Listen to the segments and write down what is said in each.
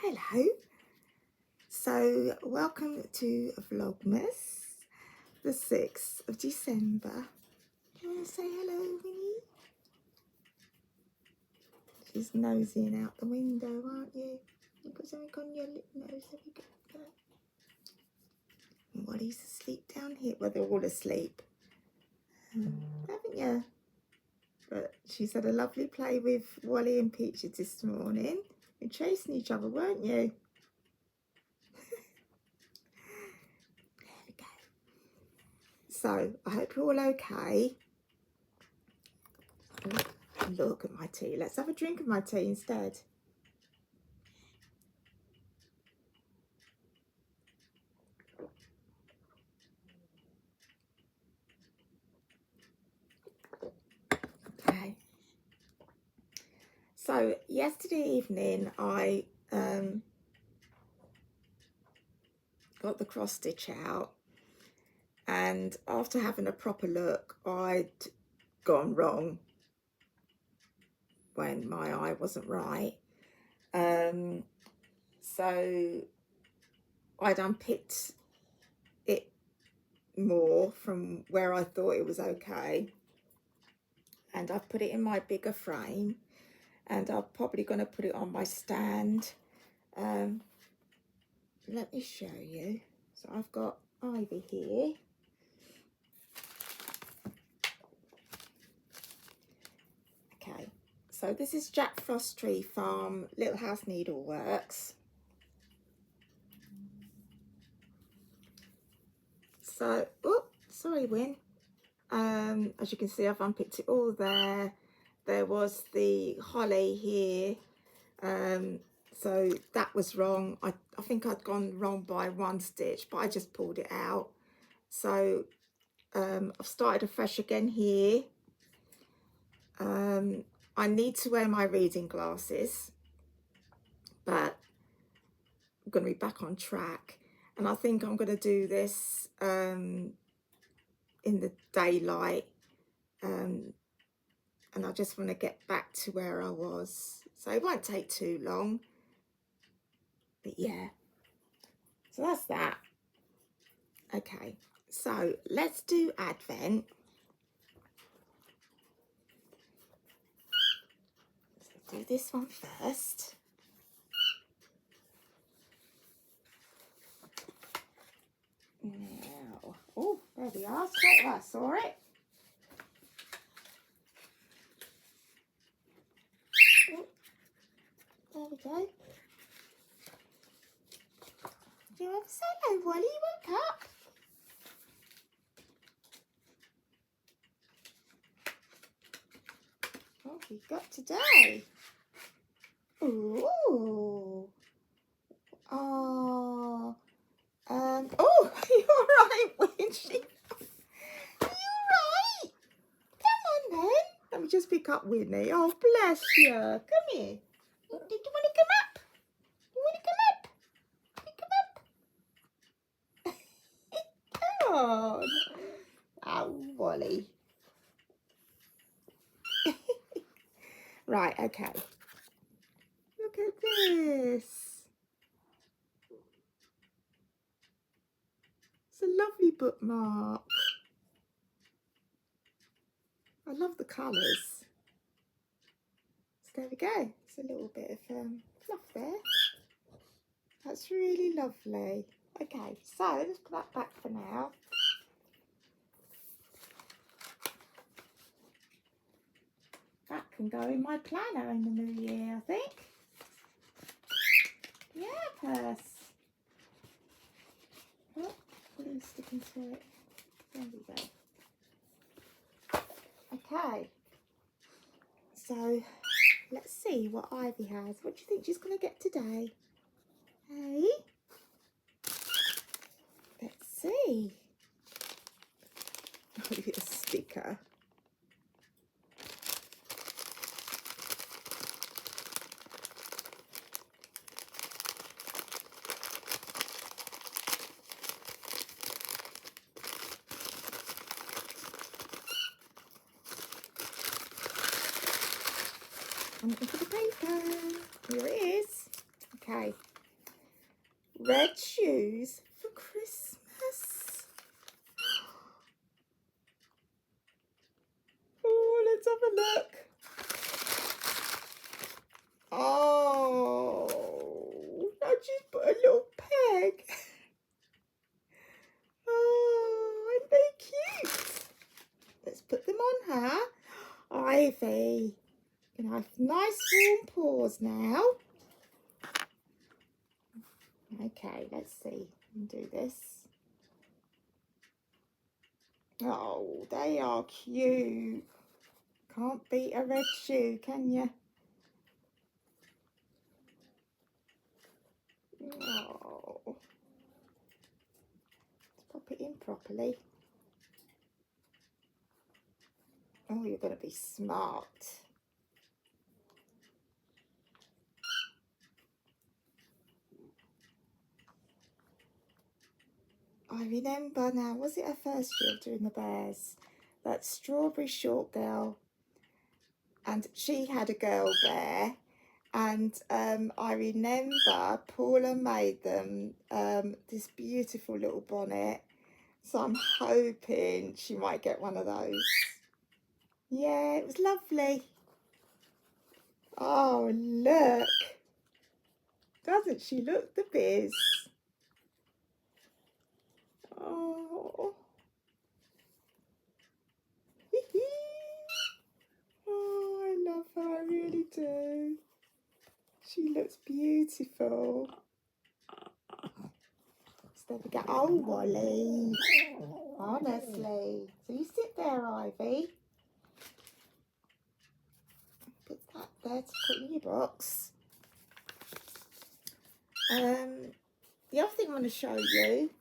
Hello. So welcome to Vlogmas, the 6th of December. Do you want to say hello, Winnie? She's nosying out the window, aren't you? You've got something on your lip nose. Have you got that? Wally's asleep down here. Well, they're all asleep. Haven't you? But she's had a lovely play with Wally and Peaches this morning. You're chasing each other, weren't you? There we go. So, I hope you're all okay. Look at my tea. Let's have a drink of my tea instead. Okay. So, yesterday evening, I got the cross stitch out, and after having a proper look, I'd gone wrong when my eye wasn't right. So I'd unpicked it more from where I thought it was okay, and I've put it in my bigger frame, and I'm probably going to put it on my stand. Let me show you. So I've got Ivy here. Okay, so this is Jack Frost Tree Farm Little House Needleworks. So, oh, sorry, Win. As you can see, I've unpicked it all there. There was the holly here. So that was wrong. I think I'd gone wrong by one stitch, but I just pulled it out. So I've started afresh again here. I need to wear my reading glasses, but I'm going to be back on track. And I think I'm going to do this in the daylight. And I just want to get back to where I was. So it won't take too long. But yeah. So that's that. Okay. So let's do Advent. So do this one first. Now, oh, there we are. Straight away I saw it. Oh, there we go. Do you want to say hello, Wally? You woke up? What have we got today? Ooh. Oh. Oh, you're right, Winnie. Are you right? Come on then. Let me just pick up Winnie. Oh, bless you. Come here. Did you want to come up? You want to come up? Come on. Oh, Wally. Right, okay. Look at this. It's a lovely bookmark. I love the colours. So there we go. It's a little bit of fluff there. That's really lovely. Okay, so let's put that back for now. That can go in my planner in the new year, I think. Yeah, purse. Oh, glue sticking to it. There we go. Okay. So, let's see what Ivy has. What do you think she's going to get today? Hey? Let's see. Oh, a sticker. I'm looking for the paper. Here it is. Okay, let's have a look. Oh, I just put a little peg. Oh, aren't they cute? Let's put them on her. Ivy, you can have nice warm paws now. Okay, let's see. Do this. Oh, they are cute. Can't beat a red shoe, can you? Oh, let's pop it in properly. Oh, you're going to be smart. I remember now, was it her first year doing the bears? That strawberry short girl, and she had a girl bear, and I remember Paula made them this beautiful little bonnet, so I'm hoping she might get one of those. Yeah, it was lovely. Oh, look. Doesn't she look the biz? Oh. Oh, I love her, I really do. She looks beautiful. So there we go. Oh, Wally. Honestly. So you sit there, Ivy. Put that there to put in your box. The other thing I want to show you,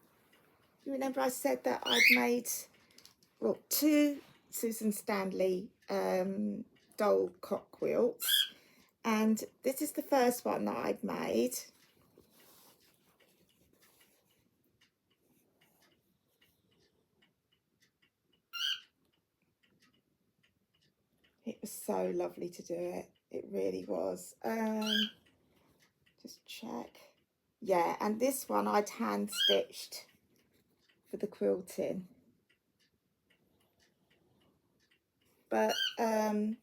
you remember I said that I'd made, well, 2 Susan Stanley doll cock quilts, and this is the first one that I'd made. It was so lovely to do it. It really was. Just check. Yeah, and this one I'd hand stitched for the quilting. But I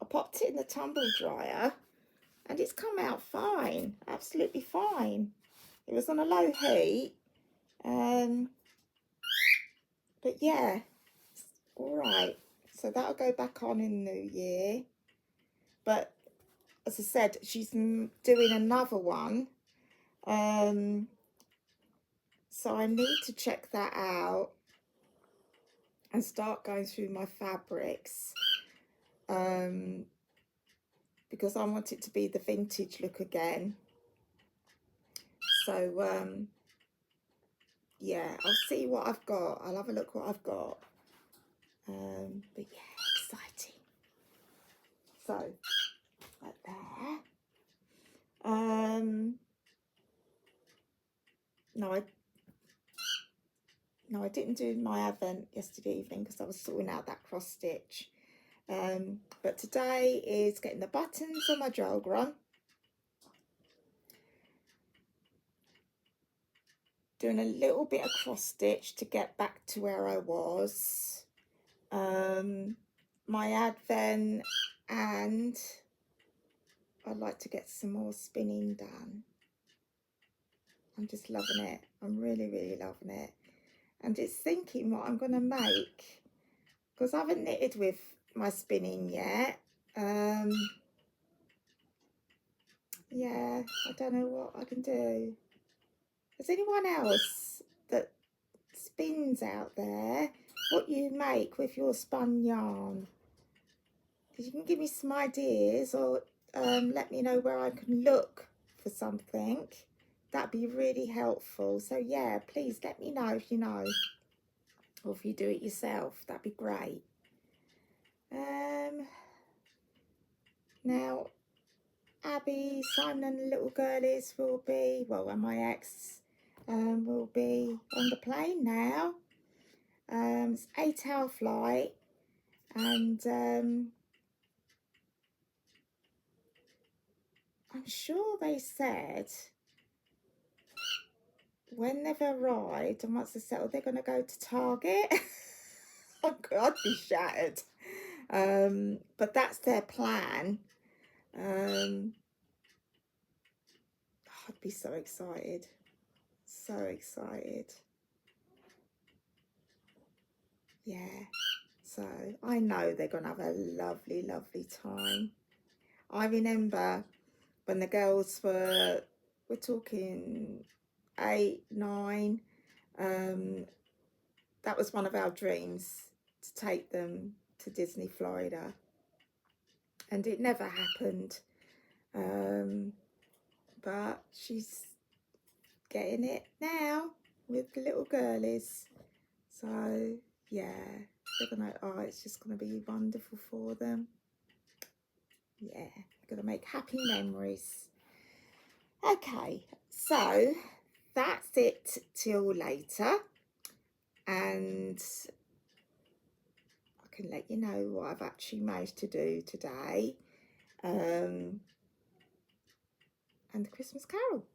popped it in the tumble dryer and it's come out fine, absolutely fine. It was on a low heat. But yeah, all right. So that'll go back on in the new year. But as I said, she's doing another one. So I need to check that out and start going through my fabrics. Because I want it to be the vintage look again. So yeah, I'll see what I've got. I'll have a look what I've got. But yeah, exciting. So like there. No, I didn't do my advent yesterday evening because I was sorting out that cross stitch. But today is getting the buttons on my joggers on, doing a little bit of cross stitch to get back to where I was, my advent, and I'd like to get some more spinning done. I'm just loving it. I'm really, really loving it. And it's thinking what I'm going to make, because I haven't knitted with my spinning yet. Yeah, I don't know what I can do. Is anyone else that spins out there what you make with your spun yarn? Because you can give me some ideas, or let me know where I can look for something. That'd be really helpful. So yeah, please let me know if you know, or if you do it yourself. That'd be great. Now Abby, Simon and the little girlies will be, well, and my ex will be on the plane now. It's an 8-hour flight, and I'm sure they said when they've arrived and once they're settled, they're going to go to Target. I'd be shattered. But that's their plan. I'd be so excited. So excited. Yeah. So I know they're going to have a lovely, lovely time. I remember when the girls we're talking 8, 9, that was one of our dreams, to take them to Disney Florida, and it never happened. But she's getting it now with the little girlies. So yeah, they're gonna, oh, it's just gonna be wonderful for them. Yeah, they're gonna make happy memories. Okay, so that's it till later, and I can let you know what I've actually managed to do today, and the Christmas Carol.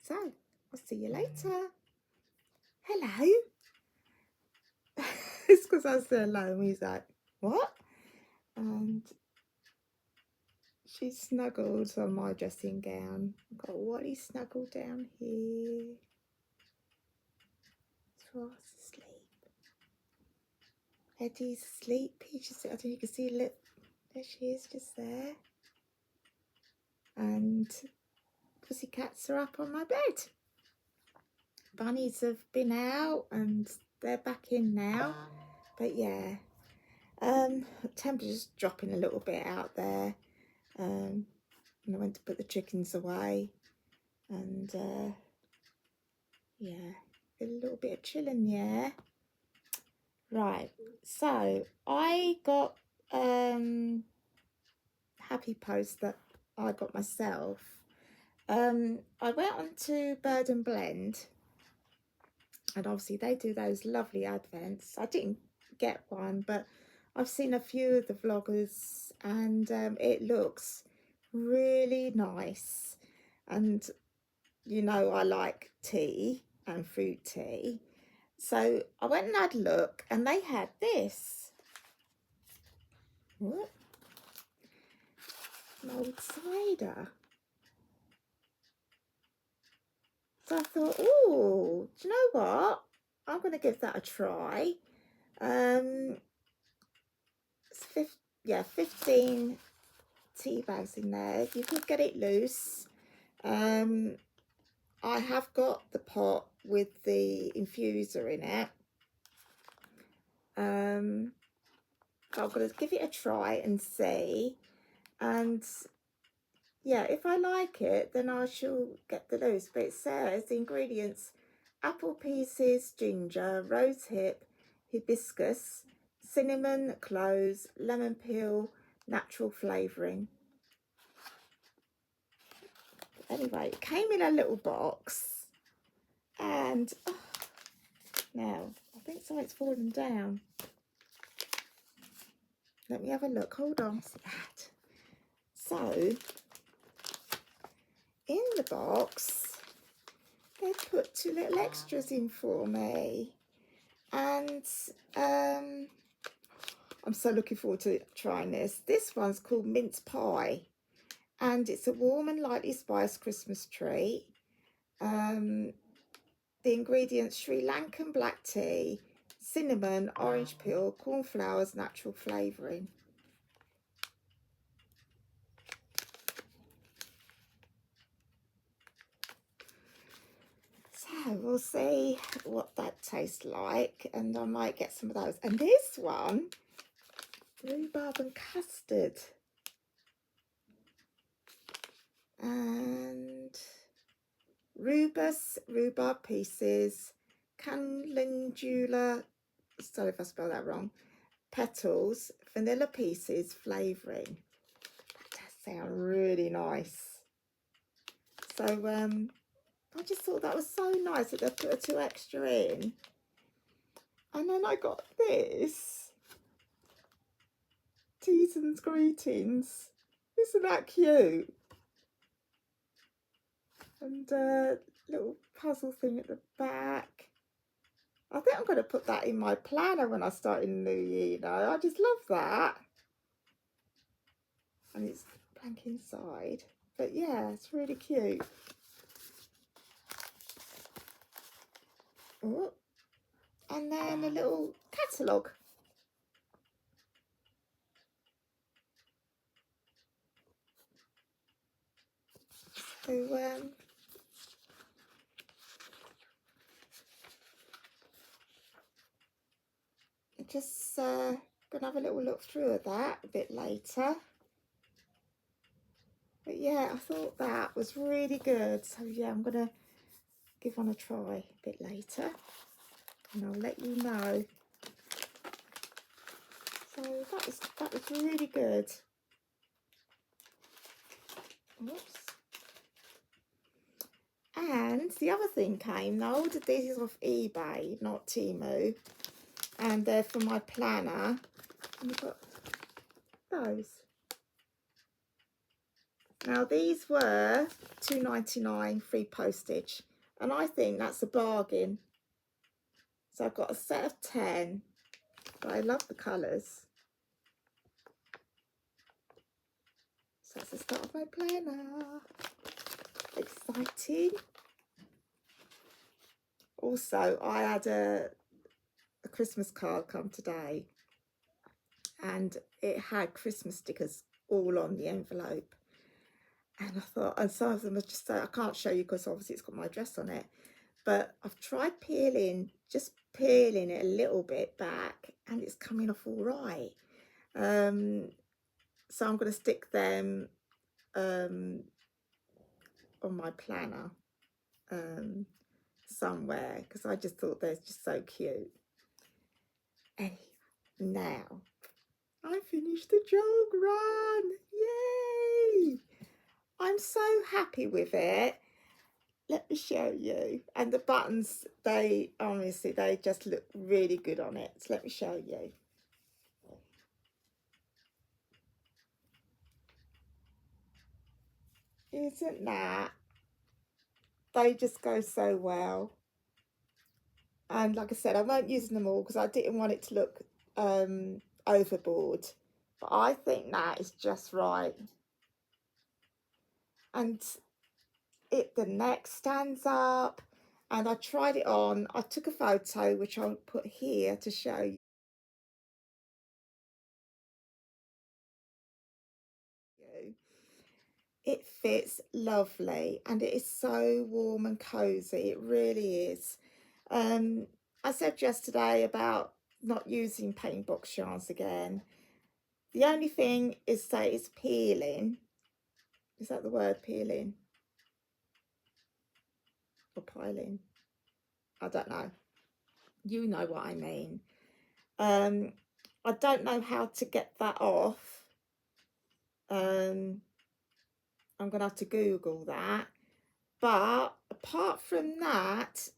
So I'll see you later. Hello. It's because I said hello and he's like, what? And she's snuggled on my dressing gown. I've got Wally snuggled down here. Fast asleep. Eddie's asleep. Peaches, I don't know if you can see, look, there she is, just there. And pussycats are up on my bed. Bunnies have been out and they're back in now. But yeah, temperature's dropping a little bit out there. And I went to put the chickens away, and yeah, a little bit of chill in the air. Right, so I got happy post that I got myself. I went on to Bird and Blend, and obviously they do those lovely advents. I didn't get one, but I've seen a few of the vloggers, and it looks really nice. And you know, I like tea and fruit tea, so I went and had a look, and they had this. What? Mulled cider. So I thought, oh, do you know what? I'm going to give that a try. It's 15 tea bags in there. You could get it loose. I have got the pot with the infuser in it. I'm going to give it a try and see. And yeah, if I like it, then I shall get the loose. But it says the ingredients: apple pieces, ginger, rose hip, hibiscus, cinnamon, cloves, lemon peel, natural flavouring. Anyway, it came in a little box, and oh, now I think something's fallen down. Let me have a look. Hold on. So in the box, they put 2 little extras in for me, and I'm so looking forward to trying this. This one's called mince pie, and it's a warm and lightly spiced Christmas treat. The ingredients: Sri Lankan black tea, cinnamon, orange peel, cornflowers, natural flavouring. So we'll see what that tastes like, and I might get some of those. And this one, rhubarb and custard, and rhubarb pieces, calendula, sorry if I spell that wrong, petals, vanilla pieces, flavouring. That does sound really nice. So I just thought that was so nice that they put 2 extra in. And then I got this. Season's greetings. Isn't that cute? And a little puzzle thing at the back. I think I'm going to put that in my planner when I start in the new year, you know. I just love that. And it's blank inside. But yeah, it's really cute. Oh, and then a little catalogue. So, just gonna have a little look through of that a bit later. But yeah, I thought that was really good. So yeah, I'm gonna give one a try a bit later, and I'll let you know. So that was really good. Whoops. And the other thing came, now I ordered these off eBay, not Temu, and they're for my planner. And we've got those. Now these were £2.99 free postage, and I think that's a bargain. So I've got a set of 10, but I love the colours. So that's the start of my planner. Exciting. Also, I had a Christmas card come today, and it had Christmas stickers all on the envelope. And I thought, and some of them are just so, I can't show you because obviously it's got my address on it, but I've tried just peeling it a little bit back, and it's coming off all right. So I'm going to stick them on my planner somewhere, because I just thought they're just so cute. Anyway, now I finished the jog run. Yay! I'm so happy with it. Let me show you. And the buttons, they honestly, they just look really good on it. So let me show you. Isn't that? They just go so well. And like I said, I won't use them all because I didn't want it to look overboard. But I think that is just right. And the neck stands up. And I tried it on. I took a photo, which I'll put here to show you. It fits lovely, and it is so warm and cozy. It really is. I said yesterday about not using paint box yarns again. The only thing is that it's peeling. Is that the word, peeling? Or piling? I don't know. You know what I mean. I don't know how to get that off. I'm going to have to Google that. But apart from that,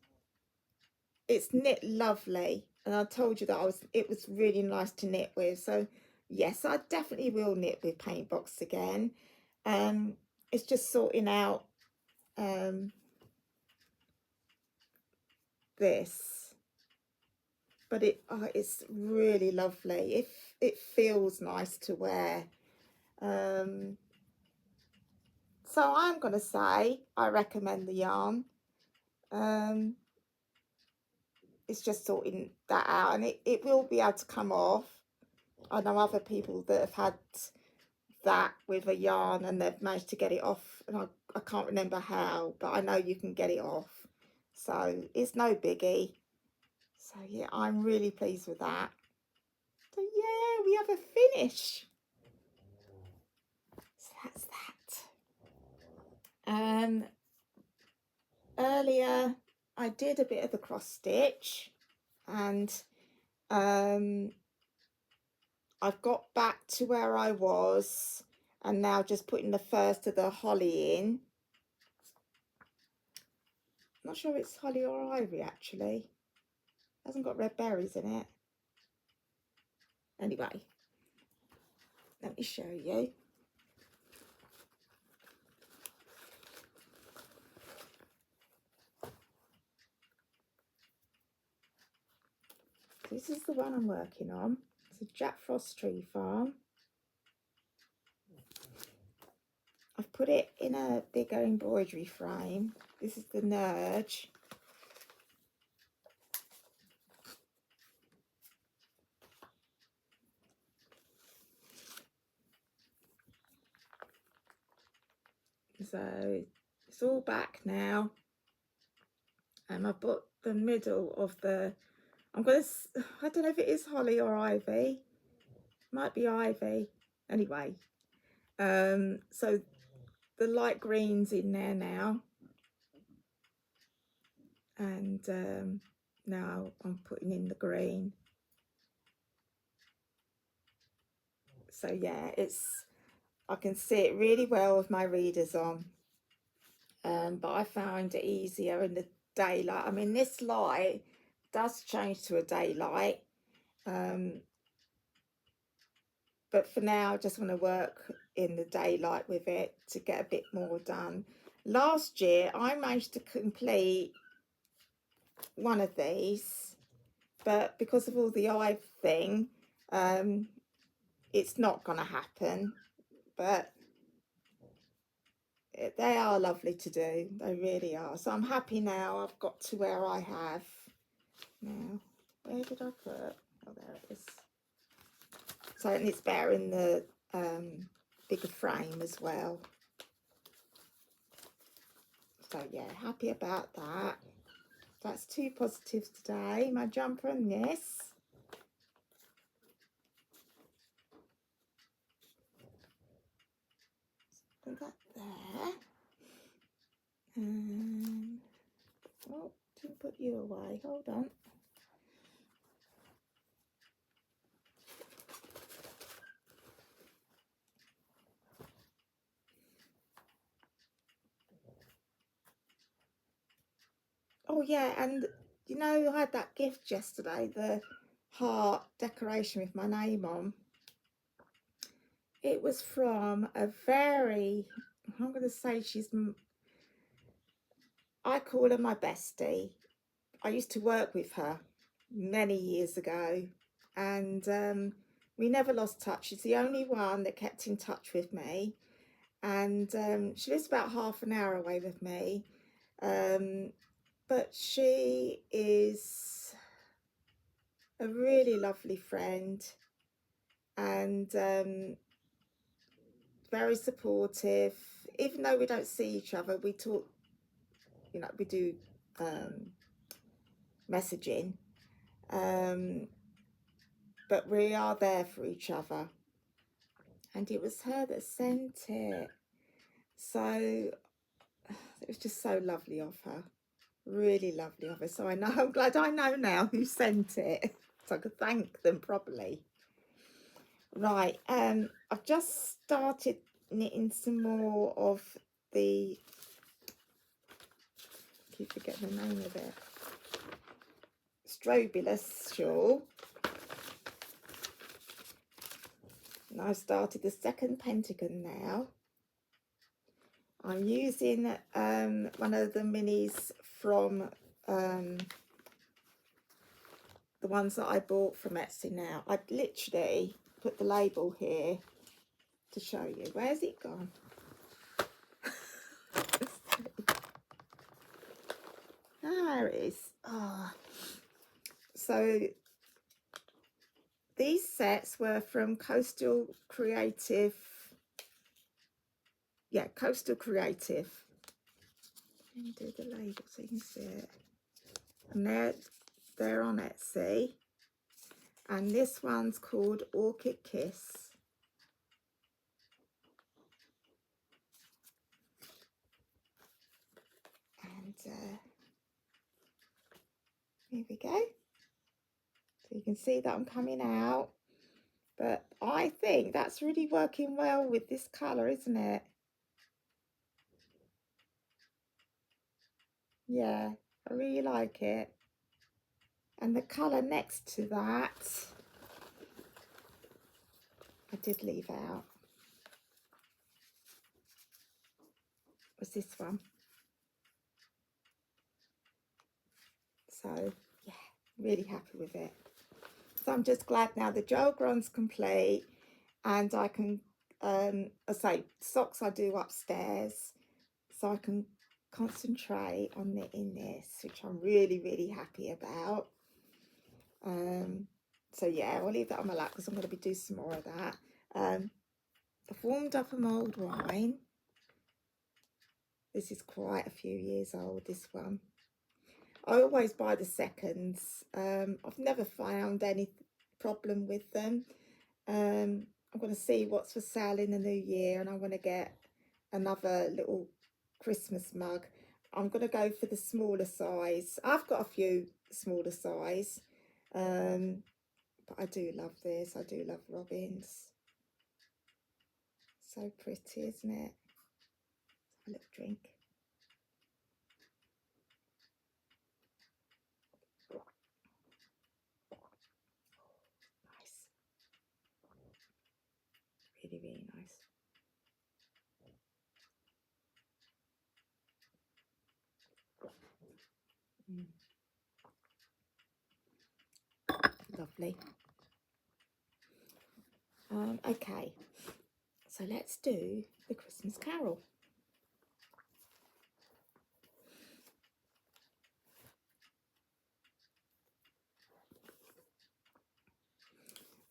it's knit lovely. And I told you that it was really nice to knit with. So yes, I definitely will knit with paint box again. It's just sorting out this. But it's really lovely. It feels nice to wear. So I'm going to say I recommend the yarn. It's just sorting that out, and it will be able to come off. I know other people that have had that with a yarn and they've managed to get it off, and I can't remember how, but I know you can get it off. So it's no biggie. So yeah, I'm really pleased with that. So yeah, we have a finish. So that's that. Earlier I did a bit of the cross stitch, and I've got back to where I was, and now just putting the first of the holly in. I'm not sure if it's holly or ivy actually. It hasn't got red berries in it. Anyway, let me show you. This is the one I'm working on. It's a Jack Frost Tree Farm. I've put it in a bigger embroidery frame. This is the Nurge. So it's all back now. And I've put the middle of the, I don't know if it is holly or ivy. Might be ivy. Anyway, so the light green's in there now. And now I'm putting in the green. So yeah, I can see it really well with my readers on. But I found it easier in the daylight. I mean, this light does change to a daylight. But for now, I just want to work in the daylight with it to get a bit more done. Last year, I managed to complete one of these, but because of all the eye thing, it's not going to happen. But they are lovely to do. They really are. So I'm happy now. I've got to where I have. Now, where did I put? Oh, there it is. So and it's better in the bigger frame as well. So yeah, happy about that. That's 2 positives today. My jumper and this. Put that there. Oh, didn't put you away. Hold on. Oh yeah, and you know, I had that gift yesterday, the heart decoration with my name on. It was from a very, I'm going to say I call her my bestie. I used to work with her many years ago, and we never lost touch. She's the only one that kept in touch with me, and she lives about half an hour away with me, but she is a really lovely friend, and very supportive. Even though we don't see each other, we talk, you know, we do messaging, but we are there for each other. And it was her that sent it, so it was just so lovely of her, really lovely of her. So I know, I'm glad I know now who sent it, so I could thank them properly. Right, I've just started knitting some more of the, I keep forgetting the name of it, Strobulus shawl. And I've started the second pentagon now. I'm using one of the minis from the ones that I bought from Etsy now. I literally put the label here to show you. Where's it gone? There it is. Oh. So these sets were from Coastal Creative. Yeah, Coastal Creative. Let me do the label so you can see it. And they're on Etsy. And this one's called Orchid Kiss. And here we go. So you can see that I'm coming out. But I think that's really working well with this colour, isn't it? Yeah, I really like it. And the colour next to that, I did leave out, was this one. So, yeah, really happy with it. So I'm just glad now the gel grun's complete, and I can, I say socks I do upstairs, so I can concentrate on knitting this, which I'm really happy about. So yeah, I'll leave that on my lap because I'm going to be doing some more of that. I've warmed up a mulled wine. This is quite a few years old, this one. I always buy the seconds. I've never found any problem with them. I'm going to see what's for sale in the new year, and I want to get another little Christmas mug. I'm going to go for the smaller size. I've got a few smaller size, but I do love this. I do love robins. So pretty, isn't it? Let's have a little drink. Nice. Really nice. Lovely. Okay, so let's do the Christmas Carol.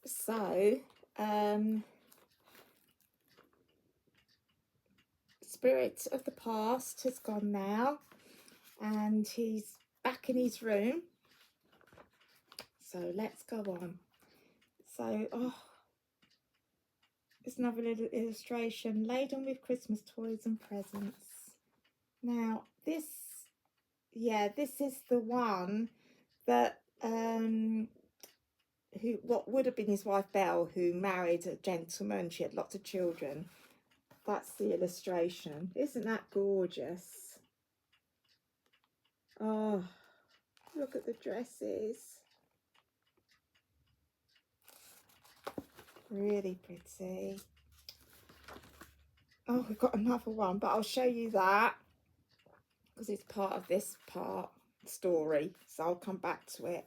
So, Spirit of the Past has gone now, and he's back in his room. So let's go on. So, oh, it's another little illustration laden with Christmas toys and presents. Now, this is the one that what would have been his wife Belle, who married a gentleman. She had lots of children. That's the illustration. Isn't that gorgeous? Oh, look at the dresses. Really pretty. Oh, we've got another one, but I'll show you that because it's part of this story, so I'll come back to it.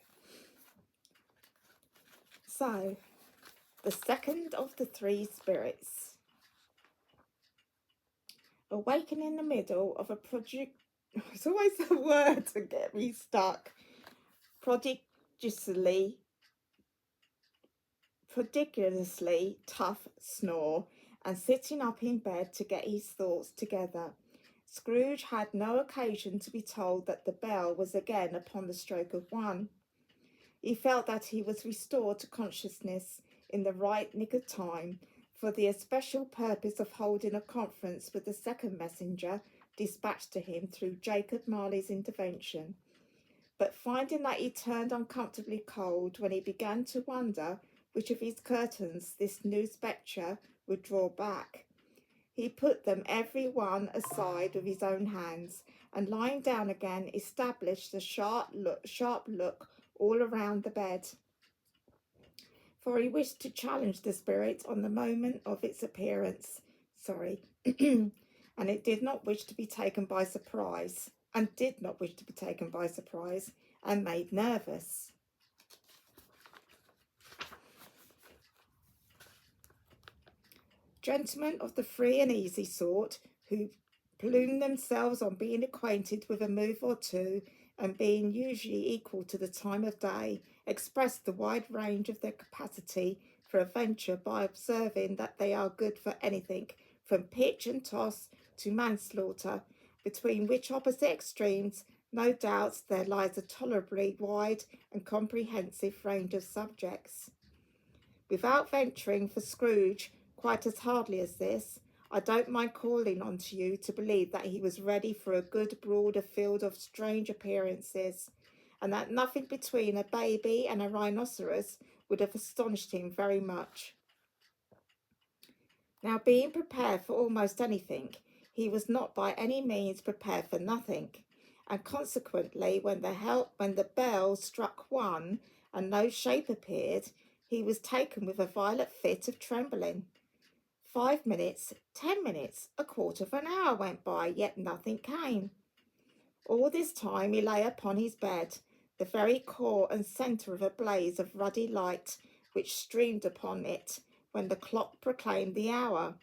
So, the second of the three spirits. Awaken in the middle of a project. It's always a word to get me stuck. Prodigiously tough snore, and sitting up in bed to get his thoughts together. Scrooge had no occasion to be told that the bell was again upon the stroke of 1. He felt that he was restored to consciousness in the right nick of time for the especial purpose of holding a conference with the second messenger dispatched to him through Jacob Marley's intervention. But finding that he turned uncomfortably cold when he began to wonder which of his curtains this new spectre would draw back, he put them every one aside with his own hands, and lying down again established a sharp look all around the bed. For he wished to challenge the spirit on the moment of its appearance. And it did not wish to be taken by surprise, and made nervous. Gentlemen of the free and easy sort, who plume themselves on being acquainted with a move or two, and being usually equal to the time of day, express the wide range of their capacity for adventure by observing that they are good for anything from pitch and toss to manslaughter, between which opposite extremes no doubt there lies a tolerably wide and comprehensive range of subjects. Without venturing for Scrooge quite as hardly as this, I don't mind calling on to you to believe that he was ready for a good broader field of strange appearances, and that nothing between a baby and a rhinoceros would have astonished him very much. Now, being prepared for almost anything, he was not by any means prepared for nothing, and consequently, when the bell struck 1 and no shape appeared, he was taken with a violent fit of trembling. 5 minutes, 10 minutes, a quarter of an hour went by, yet nothing came. All this time he lay upon his bed, the very core and centre of a blaze of ruddy light which streamed upon it when the clock proclaimed the hour,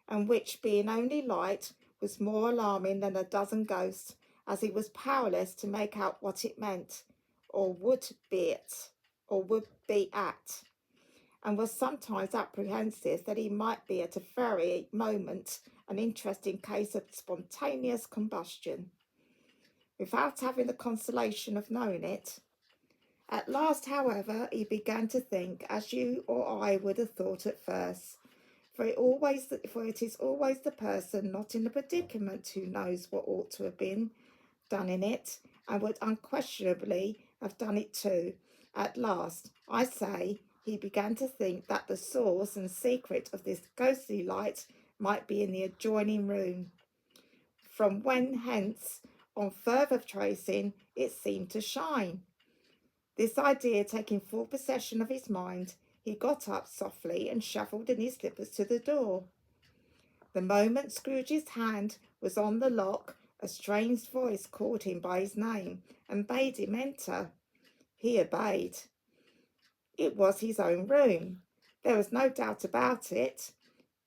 and which, being only light, was more alarming than a dozen ghosts, as he was powerless to make out what it meant, or would be at, and was sometimes apprehensive that he might be at a very moment an interesting case of spontaneous combustion, without having the consolation of knowing it. At last, however, he began to think as you or I would have thought at first, for it is always the person not in the predicament who knows what ought to have been done in it, and would unquestionably have done it too. At last, I say, he began to think that the source and secret of this ghostly light might be in the adjoining room, from whence, on further tracing, it seemed to shine. This idea taking full possession of his mind, he got up softly and shuffled in his slippers to the door. The moment Scrooge's hand was on the lock, a strange voice called him by his name and bade him enter. He obeyed. It was his own room. There was no doubt about it,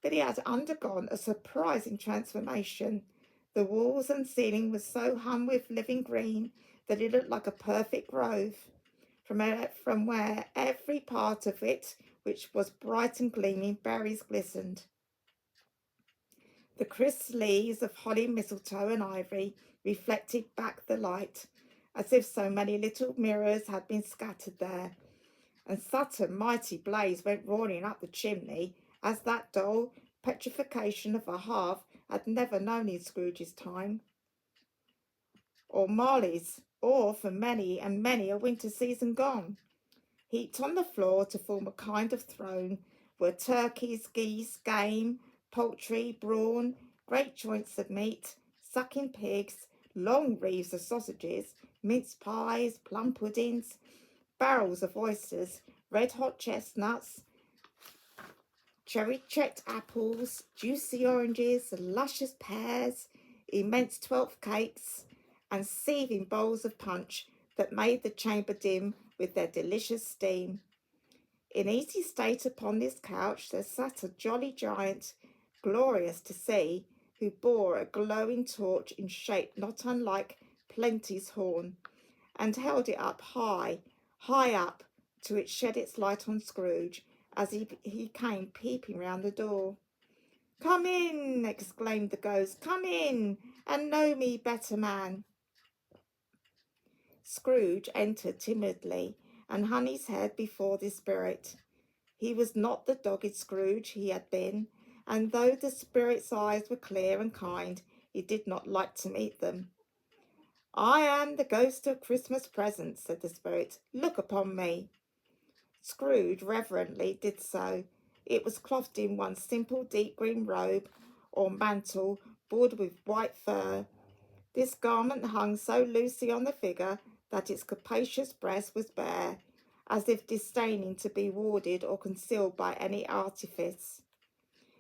but he had undergone a surprising transformation. The walls and ceiling were so hung with living green that it looked like a perfect grove, from where every part of it, which was bright and gleaming, berries glistened. The crisp leaves of holly, mistletoe, and ivy reflected back the light, as if so many little mirrors had been scattered there, and such a mighty blaze went roaring up the chimney as that dull petrification of a hearth had never known in Scrooge's time, or Marley's, or for many and many a winter season gone. Heaped on the floor to form a kind of throne were turkeys, geese, game, poultry, brawn, great joints of meat, sucking pigs, long wreaths of sausages, mince pies, plum puddings, barrels of oysters, red-hot chestnuts, cherry-cheeked apples, juicy oranges, luscious pears, immense 12th cakes, and seething bowls of punch that made the chamber dim with their delicious steam. In easy state upon this couch there sat a jolly giant, glorious to see, who bore a glowing torch in shape not unlike Plenty's horn, and held it up high, high up, till it shed its light on Scrooge, as he came peeping round the door. "Come in," exclaimed the ghost, "come in, and know me better, man." Scrooge entered timidly, and hung his head before the spirit. He was not the dogged Scrooge he had been, and though the spirit's eyes were clear and kind, he did not like to meet them. "I am the ghost of Christmas presents," said the spirit. "Look upon me." Scrooge reverently did so. It was clothed in one simple deep green robe or mantle bordered with white fur. This garment hung so loosely on the figure that its capacious breast was bare, as if disdaining to be warded or concealed by any artifice.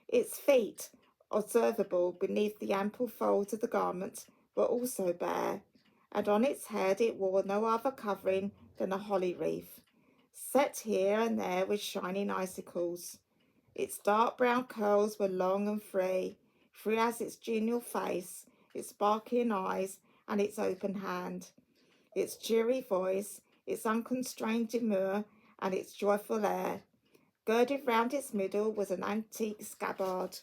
Its feet, observable beneath the ample folds of the garment, were also bare, and on its head it wore no other covering than a holly wreath, set here and there with shining icicles. Its dark brown curls were long and free as its genial face, its sparkling eyes, and its open hand, its cheery voice, its unconstrained demur, and its joyful air. Girded round its middle was an antique scabbard,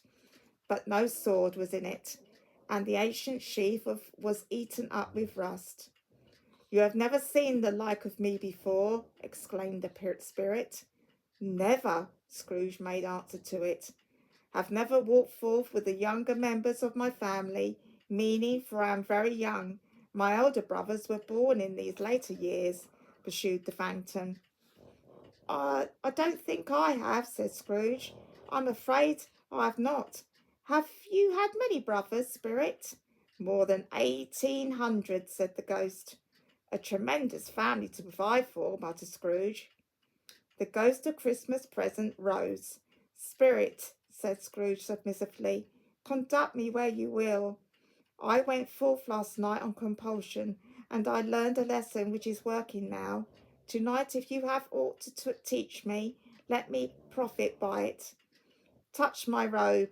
but no sword was in it, and the ancient sheath was eaten up with rust. "You have never seen the like of me before," exclaimed the spirit. "Never," Scrooge made answer to it. "Have never walked forth with the younger members of my family, meaning, for I am very young. My elder brothers were born in these later years," pursued the phantom. I don't think I have," said Scrooge. "I'm afraid I have not. Have you had many brothers, spirit?" "More than 1,800, said the ghost. "A tremendous family to provide for," muttered Scrooge. The ghost of Christmas present rose. "Spirit," said Scrooge submissively, "conduct me where you will. I went forth last night on compulsion, and I learned a lesson which is working now. Tonight, if you have aught to teach me, let me profit by it. Touch my robe.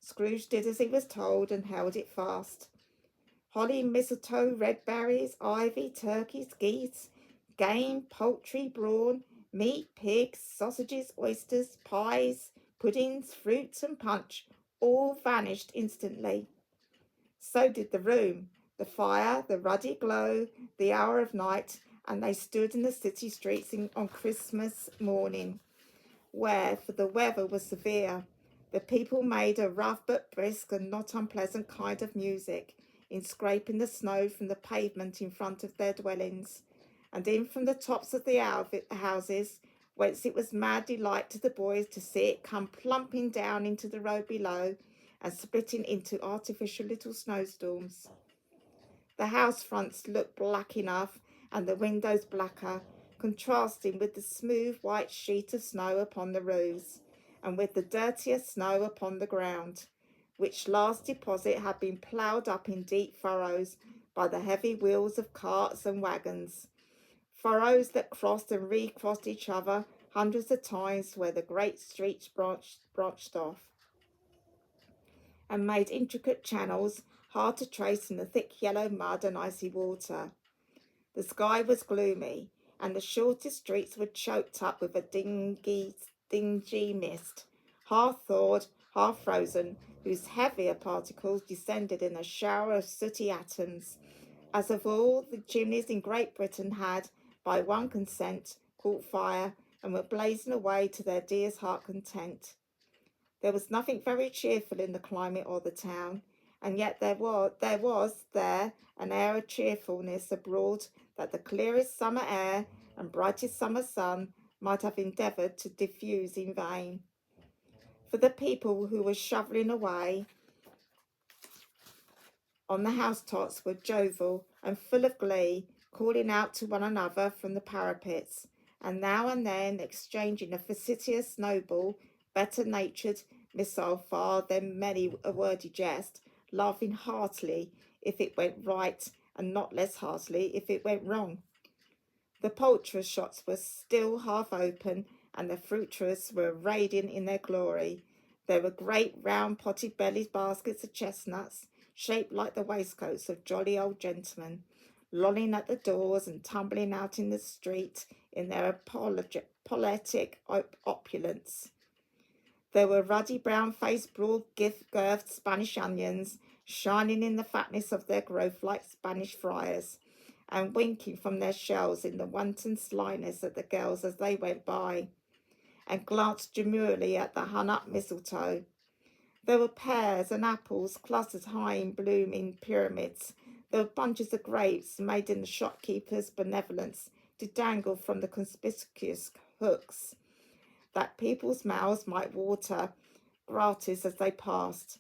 Scrooge did as he was told and held it fast. Holly, mistletoe, red berries, ivy, turkeys, geese, game, poultry, brawn, meat, pigs, sausages, oysters, pies, puddings, fruits, and punch all vanished instantly. So did the room, the fire, the ruddy glow, the hour of night, and they stood in the city streets on Christmas morning, where, for the weather was severe, the people made a rough but brisk and not unpleasant kind of music, in scraping the snow from the pavement in front of their dwellings, and in from the tops of the houses, whence it was mad delight to the boys to see it come plumping down into the road below, and splitting into artificial little snowstorms. The house fronts looked black enough, and the windows blacker, contrasting with the smooth white sheet of snow upon the roofs, and with the dirtier snow upon the ground, which last deposit had been ploughed up in deep furrows by the heavy wheels of carts and wagons, furrows that crossed and recrossed each other hundreds of times where the great streets branched off, and made intricate channels hard to trace in the thick yellow mud and icy water. The sky was gloomy, and the shortest streets were choked up with a dingy mist, half thawed, half frozen, whose heavier particles descended in a shower of sooty atoms, as of all the chimneys in Great Britain had, by one consent, caught fire, and were blazing away to their dear's heart content. There was nothing very cheerful in the climate or the town, and yet there was there an air of cheerfulness abroad that the clearest summer air and brightest summer sun might have endeavoured to diffuse in vain. For the people who were shovelling away on the housetops were jovial and full of glee, calling out to one another from the parapets, and now and then exchanging a facetious snowball, better-natured missile far than many a wordy jest, laughing heartily if it went right and not less heartily if it went wrong. The poulterers' shops were still half open, and the fruiterers were radiant in their glory. There were great round potted-bellied baskets of chestnuts, shaped like the waistcoats of jolly old gentlemen, lolling at the doors and tumbling out in the street in their apologetic opulence. There were ruddy brown-faced, broad-girthed Spanish onions, shining in the fatness of their growth like Spanish friars, and winking from their shells in the wanton slyness at the girls as they went by, and glanced demurely at the hung-up mistletoe. There were pears and apples clustered high in bloom in pyramids. There were bunches of grapes made in the shopkeeper's benevolence to dangle from the conspicuous hooks, that people's mouths might water gratis as they passed.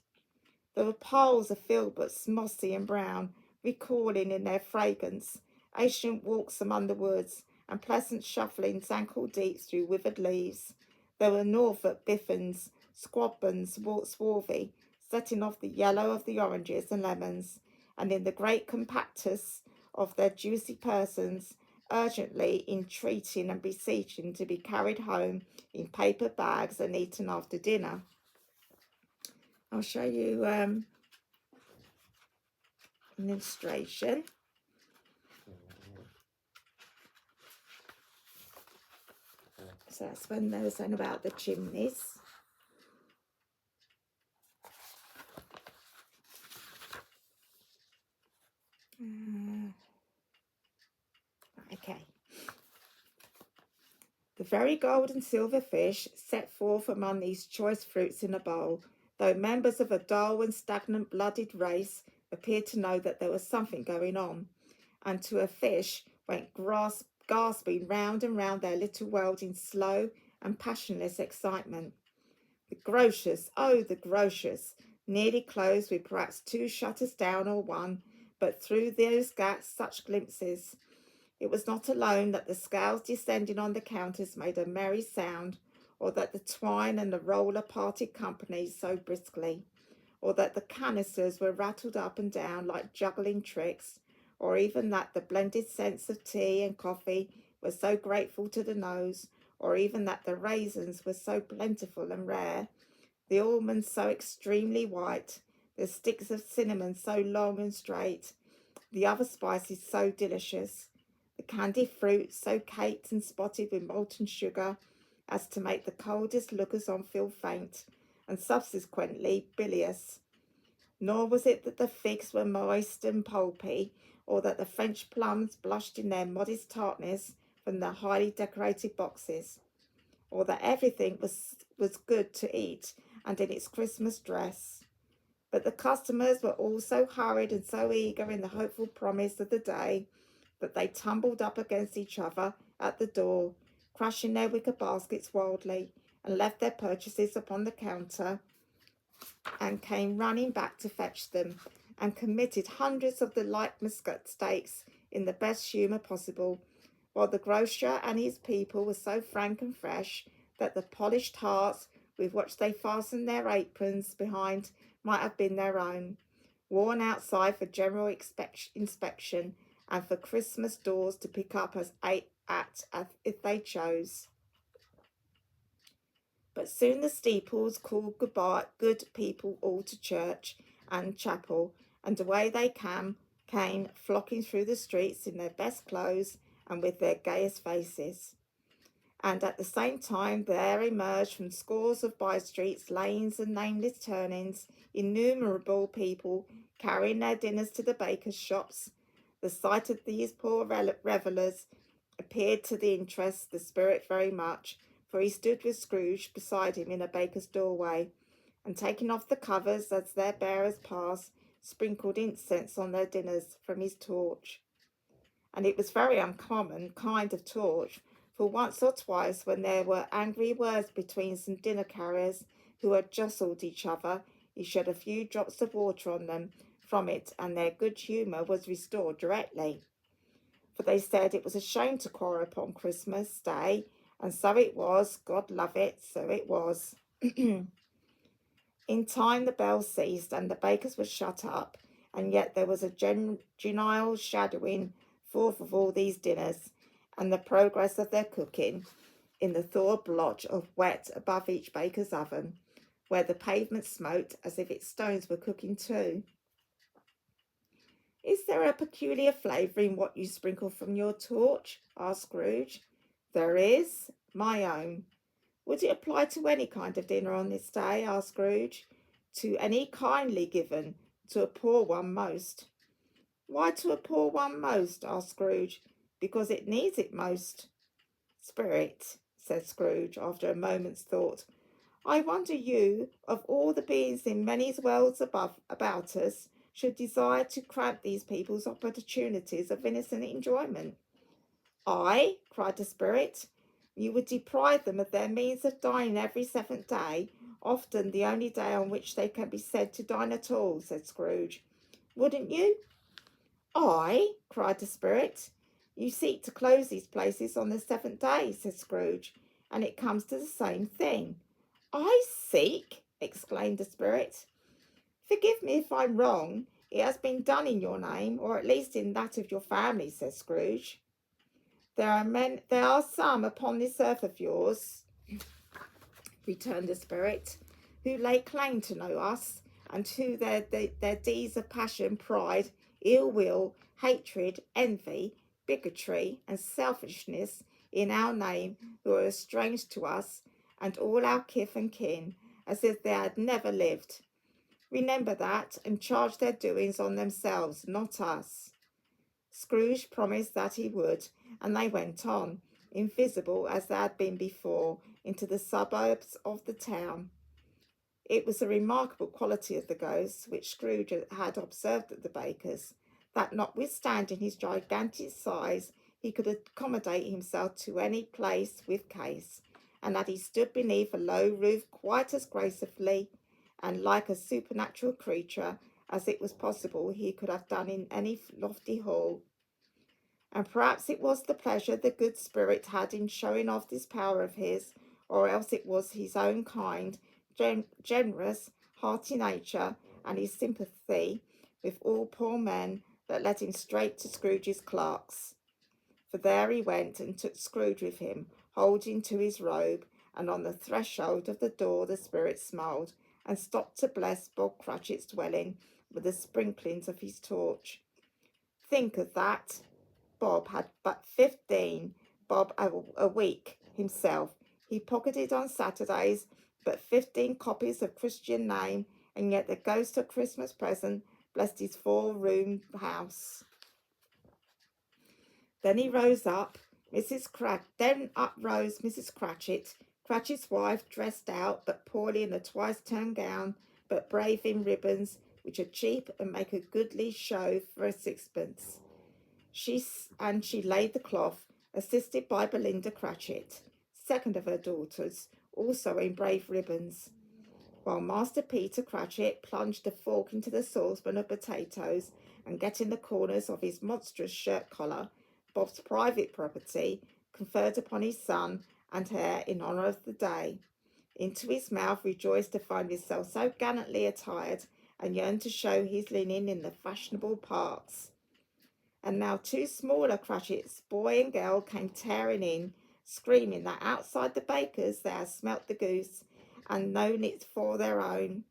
There were piles of filberts, mossy and brown, recalling in their fragrance ancient walks among the woods, and pleasant shufflings ankle-deep through withered leaves. There were Norfolk biffins, squabons, swarthy, setting off the yellow of the oranges and lemons, and in the great compactus of their juicy persons, urgently entreating and beseeching to be carried home in paper bags and eaten after dinner. I'll show you an illustration. So that's when they were saying about the chimneys. Okay. The very gold and silver fish set forth among these choice fruits in a bowl, though members of a dull and stagnant-blooded race appeared to know that there was something going on, and to a fish went gasping round and round their little world in slow and passionless excitement. The grocers, oh, the grocers, nearly closed with perhaps 2 shutters down or 1, but through those gaps such glimpses. It was not alone that the scales descending on the counters made a merry sound, or that the twine and the roller parted company so briskly, or that the canisters were rattled up and down like juggling tricks, or even that the blended scents of tea and coffee were so grateful to the nose, or even that the raisins were so plentiful and rare, the almonds so extremely white, the sticks of cinnamon so long and straight, the other spices so delicious, the candied fruit so caked and spotted with molten sugar as to make the coldest lookers on feel faint and subsequently bilious. Nor was it that the figs were moist and pulpy, or that the French plums blushed in their modest tartness from their highly decorated boxes, or that everything was good to eat and in its Christmas dress. But the customers were all so hurried and so eager in the hopeful promise of the day that they tumbled up against each other at the door, crushing their wicker baskets wildly, and left their purchases upon the counter, and came running back to fetch them, and committed hundreds of the light muscat steaks in the best humour possible, while the grocer and his people were so frank and fresh that the polished hearts with which they fastened their aprons behind might have been their own, worn outside for general inspection and for Christmas doors to pick up as if they chose. But soon the steeples called goodbye, good people all to church and chapel, and away they came, flocking through the streets in their best clothes and with their gayest faces. And at the same time there emerged from scores of by-streets, lanes, and nameless turnings, innumerable people carrying their dinners to the bakers' shops. The sight of these poor revellers appeared to interest the spirit very much, for he stood with Scrooge beside him in a baker's doorway, and taking off the covers as their bearers passed, sprinkled incense on their dinners from his torch. And it was very uncommon kind of torch, for once or twice when there were angry words between some dinner carriers who had jostled each other, he shed a few drops of water on them from it, and their good humour was restored directly. For they said it was a shame to quarrel upon Christmas Day, and so it was, God love it, so it was. In time the bells ceased, and the bakers were shut up, and yet there was a genial shadowing forth of all these dinners, and the progress of their cooking, in the thawed blotch of wet above each baker's oven, where the pavement smoked as if its stones were cooking too. "Is there a peculiar flavour in what you sprinkle from your torch?" asked Scrooge. "There is, my own." "Would it apply to any kind of dinner on this day?" asked Scrooge. "To any kindly given, to a poor one most." "Why to a poor one most?" asked Scrooge. "Because it needs it most." "Spirit," said Scrooge, after a moment's thought, "I wonder you, of all the beings in many worlds about us, should desire to cramp these people's opportunities of innocent enjoyment." "I?" cried the spirit. "You would deprive them of their means of dining every seventh day, often the only day on which they can be said to dine at all," said Scrooge. "Wouldn't you?" "I?" cried the spirit. "You seek to close these places on the seventh day," said Scrooge, "and it comes to the same thing." "I seek!" exclaimed the spirit. "Forgive me if I'm wrong. It has been done in your name, or at least in that of your family," said Scrooge. There are some upon this earth of yours," returned the spirit, "who lay claim to know us, and who their deeds of passion, pride, ill will, hatred, envy, bigotry, and selfishness in our name, who are as strange to us and all our kith and kin as if they had never lived. Remember that, and charge their doings on themselves, not us." Scrooge promised that he would, and they went on, invisible as they had been before, into the suburbs of the town. It was a remarkable quality of the ghost, which Scrooge had observed at the baker's, that notwithstanding his gigantic size, he could accommodate himself to any place with case, and that he stood beneath a low roof quite as gracefully and like a supernatural creature as it was possible he could have done in any lofty hall. And perhaps it was the pleasure the good spirit had in showing off this power of his, or else it was his own kind, generous, hearty nature, and his sympathy with all poor men, that led him straight to Scrooge's clerk's. For there he went and took Scrooge with him, holding to his robe, and on the threshold of the door the spirit smiled, and stopped to bless Bob Cratchit's dwelling with the sprinklings of his torch. Think of that! Bob had but 15 bob a week himself. He pocketed on Saturdays but 15 copies of Christian Name, and yet the ghost of Christmas present blessed his 4-room house. Then rose Mrs. Cratchit, Cratchit's wife, dressed out but poorly in a twice-turned gown, but brave in ribbons, which are cheap and make a goodly show for a sixpence. She laid the cloth, assisted by Belinda Cratchit, second of her daughters, also in brave ribbons, while Master Peter Cratchit plunged a fork into the saucepan of potatoes, and getting the corners of his monstrous shirt collar, Bob's private property, conferred upon his son and heir in honour of the day, into his mouth, rejoiced to find himself so gallantly attired, and yearned to show his linen in the fashionable parts. And now 2 smaller Cratchits, boy and girl, came tearing in, screaming that outside the baker's they had smelt the goose, and known it for their own.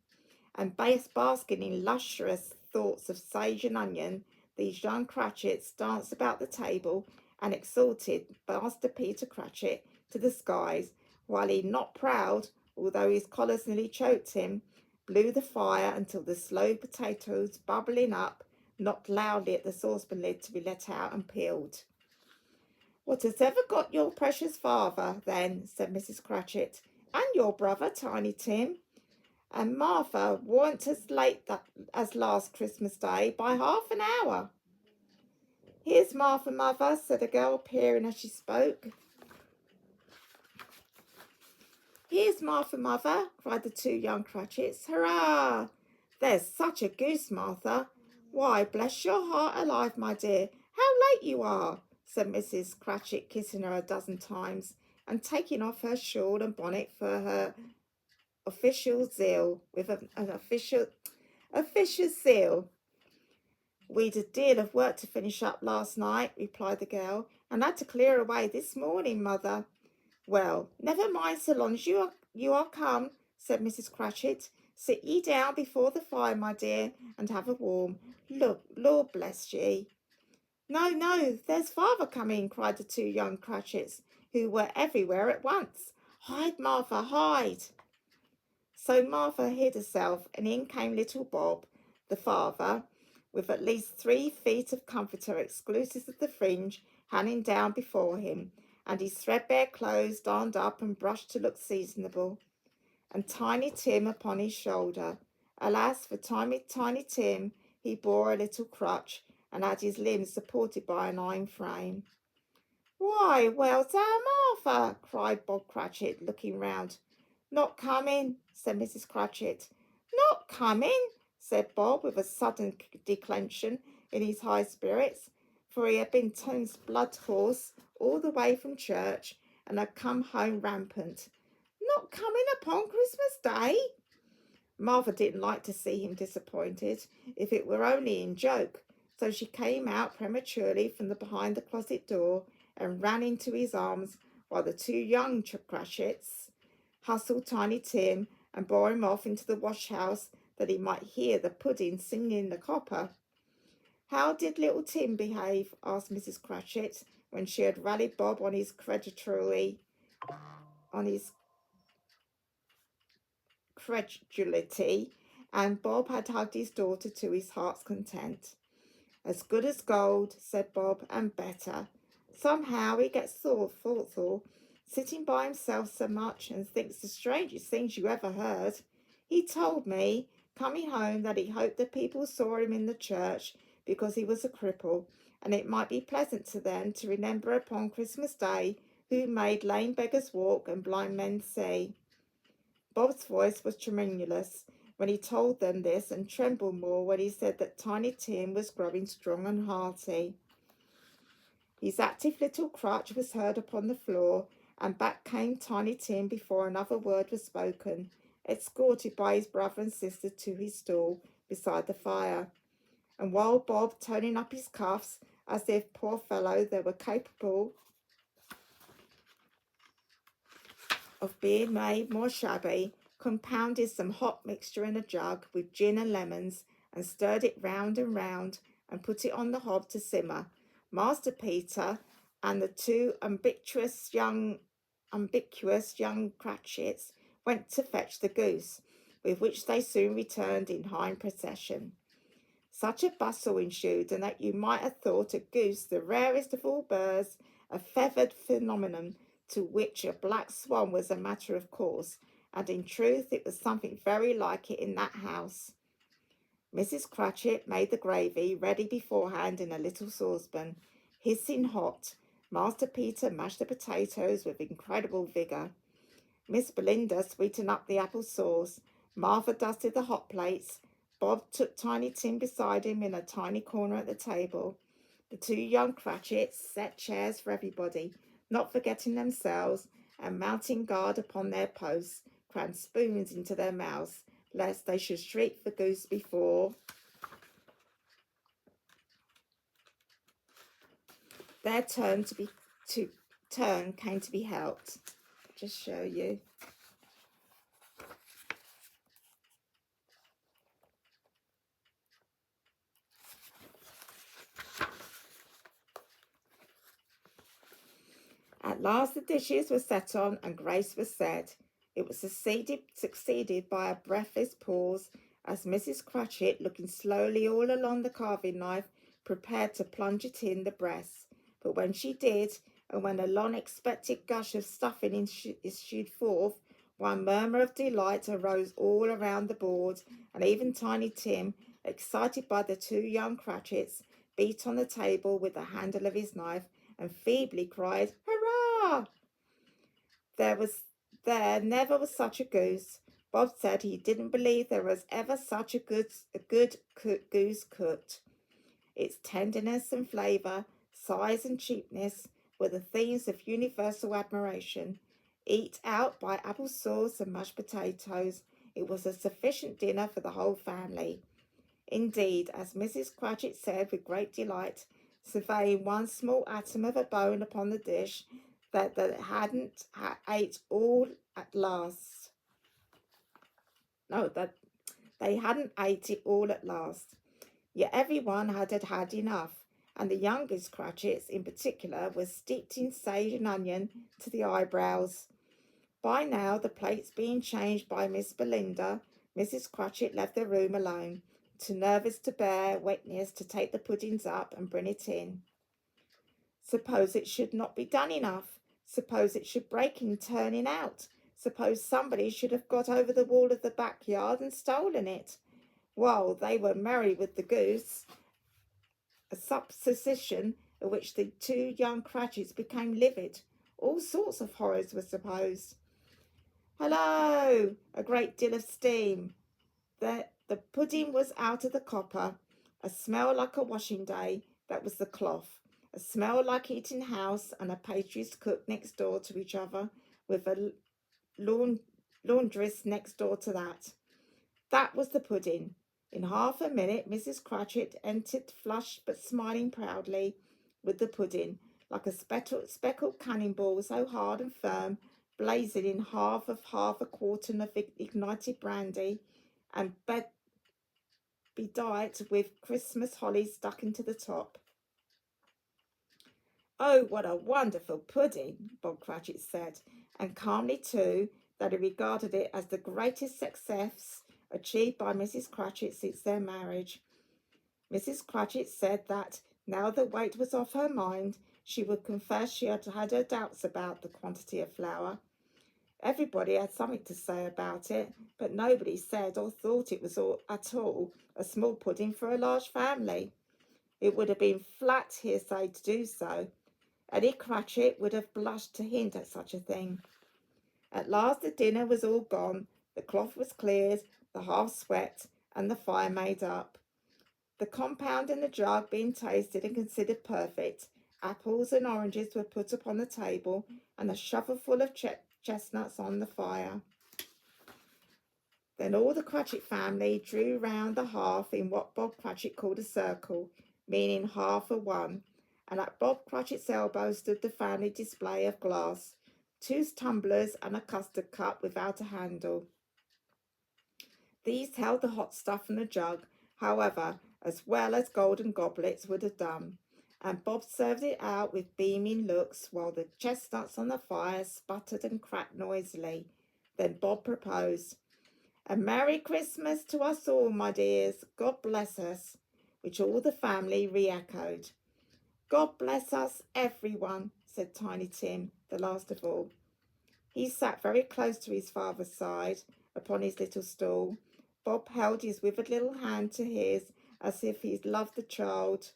And basking in luscious thoughts of sage and onion, these young Cratchits danced about the table and exalted Master Peter Cratchit to the skies, while he, not proud, although his collars nearly choked him, blew the fire until the slow potatoes, bubbling up, knocked loudly at the saucepan lid to be let out and peeled. "What has ever got your precious father, then?" said Mrs. Cratchit, "and your brother, Tiny Tim? And Martha warn't as late as last Christmas Day by half an hour." "Here's Martha, mother," said a girl, peering as she spoke. "Here's Martha, mother," cried the 2 young Cratchits. "Hurrah! There's such a goose, Martha. Why, bless your heart alive, my dear, how late you are," said Mrs. Cratchit, kissing her a dozen times, and taking off her shawl and bonnet for her official zeal, with an official zeal. "We'd a deal of work to finish up last night," replied the girl, "and had to clear away this morning, mother." "Well, never mind so long as you are come," said Mrs. Cratchit. "Sit ye down before the fire, my dear, and have a warm. Look, Lord bless ye." "No, no, there's father coming," cried the 2 young Cratchits, who were everywhere at once. "Hide, Martha, hide." So Martha hid herself, and in came little Bob, the father, with at least 3 feet of comforter, exclusive of the fringe, hanging down before him, and his threadbare clothes darned up and brushed to look seasonable, and Tiny Tim upon his shoulder. Alas, for Tiny Tim, he bore a little crutch, and had his limbs supported by an iron frame. "Why, where's our Martha?" cried Bob Cratchit, looking round. "Not coming," said Mrs. Cratchit. "Not coming," said Bob, with a sudden declension in his high spirits, for he had been Tim's blood horse all the way from church, and had come home rampant. "Not coming upon Christmas Day?" Martha didn't like to see him disappointed, if it were only in joke, so she came out prematurely from behind the closet door and ran into his arms, while the 2 young Cratchits hustled Tiny Tim and bore him off into the wash-house, that he might hear the pudding singing in the copper. "How did little Tim behave?" asked Mrs. Cratchit, when she had rallied Bob on his credulity, and Bob had hugged his daughter to his heart's content. "As good as gold," said Bob, "and better. Somehow he gets thoughtful, sitting by himself so much, and thinks the strangest things you ever heard. He told me, coming home, that he hoped the people saw him in the church because he was a cripple, and it might be pleasant to them to remember upon Christmas Day who made lame beggars walk and blind men see." Bob's voice was tremulous when he told them this, and trembled more when he said that Tiny Tim was growing strong and hearty. His active little crutch was heard upon the floor, and back came Tiny Tim before another word was spoken, escorted by his brother and sister to his stall beside the fire. and while Bob, turning up his cuffs as if, poor fellow, they were capable of being made more shabby, compounded some hot mixture in a jug with gin and lemons, and stirred it round and round, and put it on the hob to simmer. Master Peter and the two ambiguous young Cratchits went to fetch the goose, with which they soon returned in hind procession. Such a bustle ensued, and that you might have thought a goose the rarest of all birds, a feathered phenomenon, to which a black swan was a matter of course, and in truth it was something very like it in that house. Mrs. Cratchit made the gravy ready beforehand in a little saucepan, hissing hot. Master Peter mashed the potatoes with incredible vigour. Miss Belinda sweetened up the apple sauce. Martha dusted the hot plates. Bob took Tiny Tim beside him in a tiny corner at the table. The two young Cratchits set chairs for everybody, not forgetting themselves, and mounting guard upon their posts, crammed spoons into their mouths, lest they should shriek for goose before their turn came to be helped. Just show you. At last the dishes were set on and grace was said. It was succeeded by a breathless pause, as Mrs. Cratchit, looking slowly all along the carving knife, prepared to plunge it in the breast. But when she did, and when a long-expected gush of stuffing issued forth, one murmur of delight arose all around the board, and even Tiny Tim, excited by the two young Cratchits, beat on the table with the handle of his knife, and feebly cried, "Hurrah!" There never was such a goose. Bob said he didn't believe there was ever such a good goose cooked. Its tenderness and flavour, size and cheapness were the themes of universal admiration. Eat out by apple sauce and mashed potatoes, it was a sufficient dinner for the whole family. Indeed, as Mrs. Cratchit said with great delight, surveying one small atom of a bone upon the dish, that they hadn't ate all at last. No, that they hadn't ate it all at last. Yet everyone had had enough, and the youngest Cratchits in particular were steeped in sage and onion to the eyebrows. By now, the plates being changed by Miss Belinda, Mrs. Cratchit left the room alone, too nervous to bear witness to take the puddings up and bring it in. Suppose it should not be done enough? Suppose it should break in turning out? Suppose somebody should have got over the wall of the backyard and stolen it? Well, they were merry with the goose, a supposition at which the two young Cratchits became livid. All sorts of horrors were supposed. Hello! A great deal of steam. The pudding was out of the copper. A smell like a washing day, that was the cloth. A smell like eating house, and a pastry's cook next door to each other, with a laundress next door to that. That was the pudding. In half a minute Mrs. Cratchit entered, flushed but smiling proudly, with the pudding, like a speckled cannonball, so hard and firm, blazing in half a quartern of ignited brandy, and bedight with Christmas holly stuck into the top. "Oh, what a wonderful pudding," Bob Cratchit said, and calmly too, that he regarded it as the greatest success achieved by Mrs. Cratchit since their marriage. Mrs. Cratchit said that, now the weight was off her mind, she would confess she had her doubts about the quantity of flour. Everybody had something to say about it, but nobody said or thought it was at all a small pudding for a large family. It would have been flat hearsay to do so. Eddie Cratchit would have blushed to hint at such a thing. At last the dinner was all gone, the cloth was cleared, the hearth swept, and the fire made up. The compound in the jug being tasted and considered perfect, apples and oranges were put upon the table, and a shovelful of chestnuts on the fire. Then all the Cratchit family drew round the hearth in what Bob Cratchit called a circle, meaning half a one, and at Bob Cratchit's elbow stood the family display of glass, 2 tumblers and a custard cup without a handle. These held the hot stuff from the jug, however, as well as golden goblets would have done, and Bob served it out with beaming looks while the chestnuts on the fire sputtered and cracked noisily. Then Bob proposed, "A Merry Christmas to us all, my dears. God bless us," which all the family re-echoed. "God bless us, everyone," said Tiny Tim, the last of all. He sat very close to his father's side upon his little stool. Bob held his withered little hand to his as if he loved the child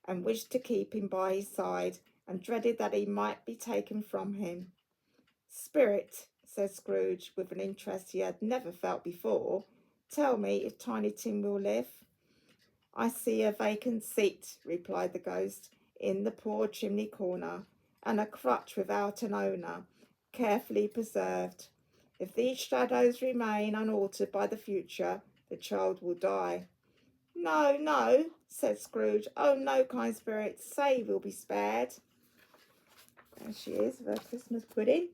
and wished to keep him by his side and dreaded that he might be taken from him. "Spirit," said Scrooge, with an interest he had never felt before, "tell me if Tiny Tim will live." "I see a vacant seat," replied the ghost, "in the poor chimney corner, and a crutch without an owner, carefully preserved. If these shadows remain unaltered by the future, the child will die." "No, no," said Scrooge. "Oh, no, kind spirit, say we'll be spared." There she is with her Christmas pudding.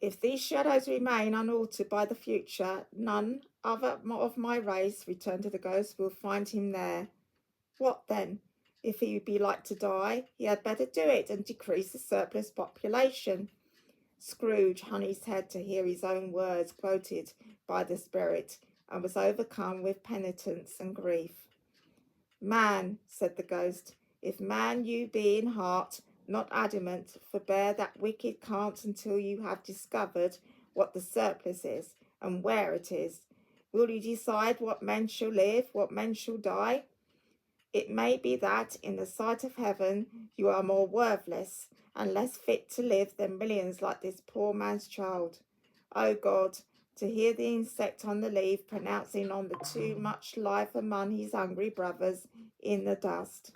"If these shadows remain unaltered by the future, none other of my race," returned the ghost, "will find him there." "What then? If he be like to die, he had better do it and decrease the surplus population." Scrooge hung his head to hear his own words quoted by the spirit, and was overcome with penitence and grief. "Man," said the ghost, "if man you be in heart, not adamant, forbear that wicked can't until you have discovered what the surplus is, and where it is. Will you decide what men shall live, what men shall die? It may be that, in the sight of heaven, you are more worthless and less fit to live than millions like this poor man's child. O God, to hear the insect on the leaf pronouncing on the too much life among his hungry brothers in the dust."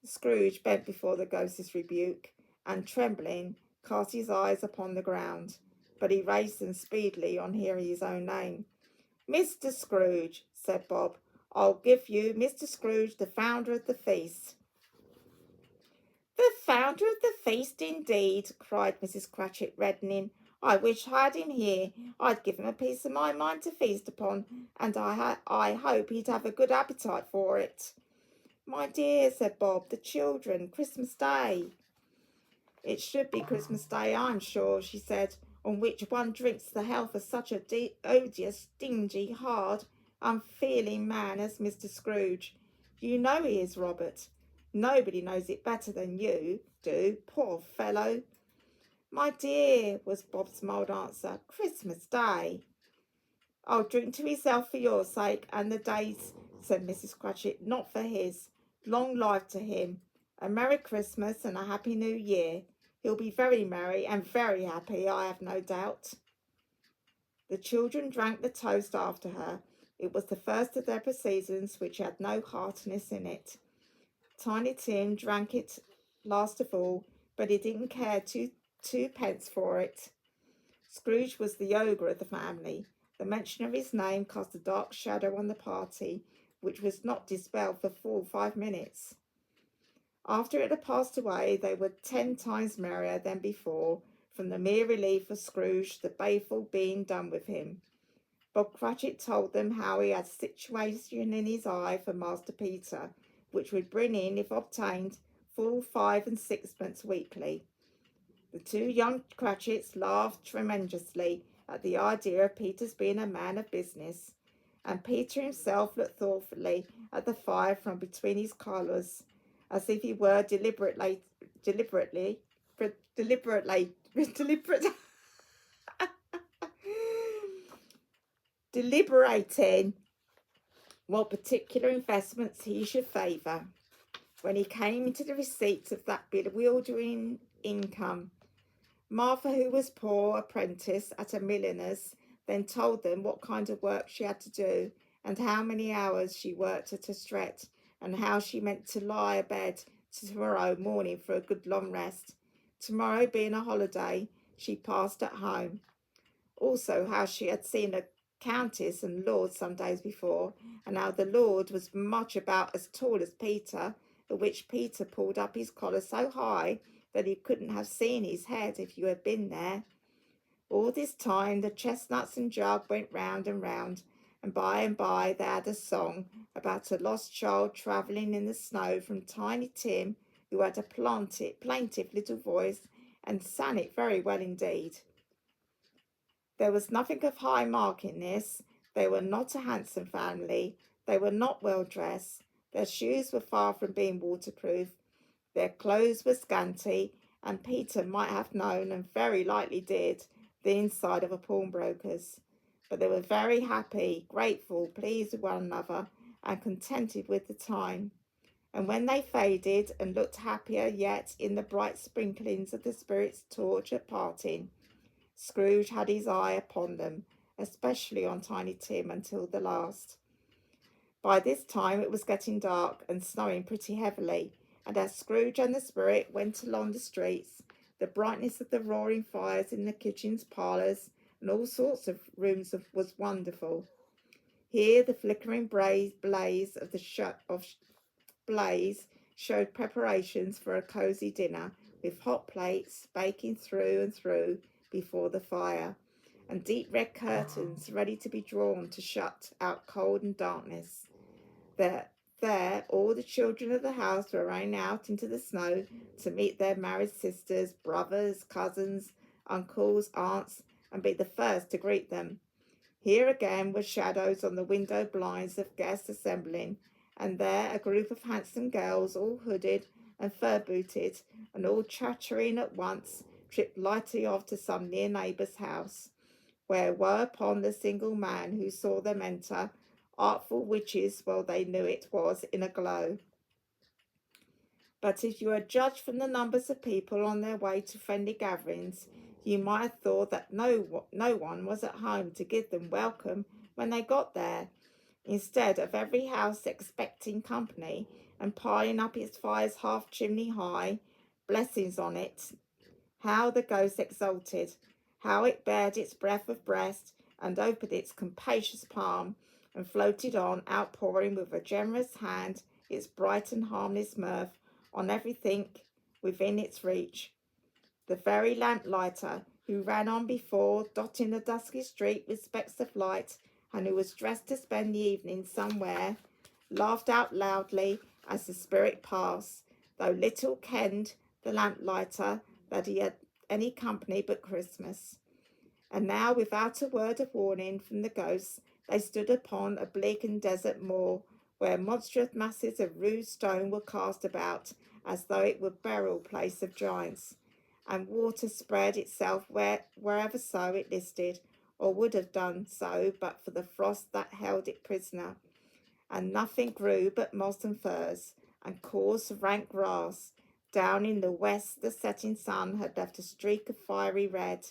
Scrooge bent before the ghost's rebuke, and, trembling, cast his eyes upon the ground, but he raised them speedily on hearing his own name. "Mr. Scrooge," said Bob, "I'll give you Mr. Scrooge, the founder of the feast." "The founder of the feast, indeed!" cried Mrs. Cratchit, reddening. "I wish I had him here. I'd give him a piece of my mind to feast upon, and I hope he'd have a good appetite for it." "My dear," said Bob, "the children, Christmas Day." "It should be Christmas Day, I'm sure," she said, "on which one drinks the health of such a odious, stingy, hard, unfeeling man as Mr. Scrooge. You know he is, Robert. Nobody knows it better than you do, poor fellow." "My dear," was Bob's mild answer, "Christmas Day." "I'll drink to his health for your sake and the day's," said Mrs. Cratchit, "not for his. Long life to him. A Merry Christmas and a Happy New Year. He'll be very merry and very happy, I have no doubt." The children drank the toast after her. It was the first of their proceedings which had no heartiness in it. Tiny Tim drank it last of all, but he didn't care twopence for it. Scrooge was the ogre of the family. The mention of his name cast a dark shadow on the party, which was not dispelled for full 5 minutes. After it had passed away, they were 10 times merrier than before, from the mere relief of Scrooge, the baleful being done with him. Bob Cratchit told them how he had a situation in his eye for Master Peter, which would bring in, if obtained, full 5 and 6pence weekly. The 2 young Cratchits laughed tremendously at the idea of Peter's being a man of business, and Peter himself looked thoughtfully at the fire from between his collars, as if he were deliberating what particular investments he should favour. When he came into the receipts of that bewildering income, Martha, who was poor apprentice at a milliner's, then told them what kind of work she had to do and how many hours she worked at a stretch, and how she meant to lie abed tomorrow morning for a good long rest. Tomorrow being a holiday, she passed at home. Also, how she had seen a countess and lord some days before, and how the lord was much about as tall as Peter, at which Peter pulled up his collar so high that you couldn't have seen his head if you had been there. All this time the chestnuts and jug went round and by they had a song about a lost child travelling in the snow from Tiny Tim, who had a plaintive little voice and sang it very well indeed. There was nothing of high mark in this. They were not a handsome family. They were not well dressed. Their shoes were far from being waterproof. Their clothes were scanty, and Peter might have known, and very likely did, the inside of a pawnbroker's. But they were very happy, grateful, pleased with one another, and contented with the time. And when they faded and looked happier yet in the bright sprinklings of the Spirit's torch at parting, Scrooge had his eye upon them, especially on Tiny Tim, until the last. By this time it was getting dark and snowing pretty heavily, and as Scrooge and the Spirit went along the streets, the brightness of the roaring fires in the kitchens, parlours, and all sorts of rooms was wonderful. Here the flickering blaze of the blaze showed preparations for a cosy dinner, with hot plates baking through and through before the fire, and deep red curtains ready to be drawn to shut out cold and darkness. There, all the children of the house were running out into the snow to meet their married sisters, brothers, cousins, uncles, aunts, and be the first to greet them. Here again were shadows on the window blinds of guests assembling, and there a group of handsome girls, all hooded and fur-booted, and all chattering at once, tripped lightly off to some near neighbour's house, where woe upon the single man who saw them enter, artful witches, well they knew it was, in a glow. But if you had judged from the numbers of people on their way to friendly gatherings, you might have thought that no one was at home to give them welcome when they got there. Instead of every house expecting company and piling up its fires half chimney high, blessings on it. How the ghost exulted, how it bared its breadth of breast and opened its capacious palm and floated on, outpouring with a generous hand its bright and harmless mirth on everything within its reach. The very lamplighter who ran on before, dotting the dusky street with specks of light, and who was dressed to spend the evening somewhere, laughed out loudly as the Spirit passed, though little kenned the lamplighter that he had any company but Christmas. And now, without a word of warning from the ghosts, they stood upon a bleak and desert moor, where monstrous masses of rude stone were cast about, as though it were burial place of giants, and water spread itself wherever so it listed, or would have done so but for the frost that held it prisoner, and nothing grew but moss and furze, and coarse rank grass. Down in the west the setting sun had left a streak of fiery red,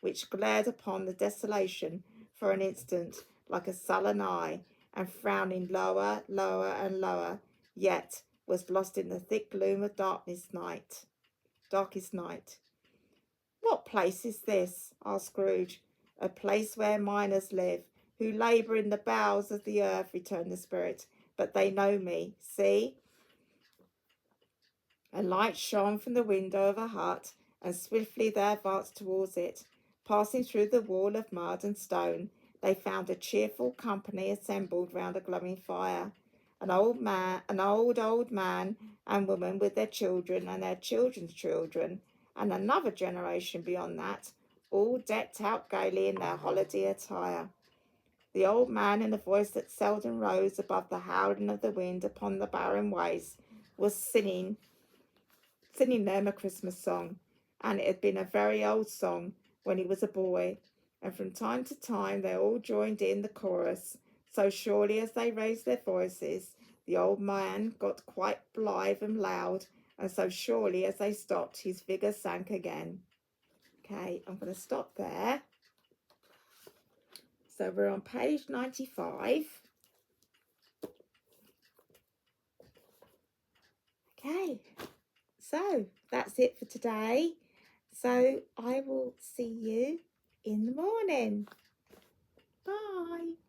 which glared upon the desolation for an instant like a sullen eye, and frowning lower, lower, and lower, yet was lost in the thick gloom of darkest night. "What place is this?" asked Scrooge. "A place where miners live, who labour in the bowels of the earth," returned the Spirit. "But they know me. See!" A light shone from the window of a hut, and swiftly they advanced towards it. Passing through the wall of mud and stone, they found a cheerful company assembled round a glowing fire. An old man and woman with their children and their children's children, and another generation beyond that, all decked out gaily in their holiday attire. The old man, in a voice that seldom rose above the howling of the wind upon the barren waste, was singing them a Christmas song, and it had been a very old song when he was a boy, and from time to time they all joined in the chorus. So surely as they raised their voices, the old man got quite blithe and loud, and so surely as they stopped, his vigour sank again. Okay, I'm going to stop there. So we're on page 95. So that's it for today. So I will see you in the morning. Bye.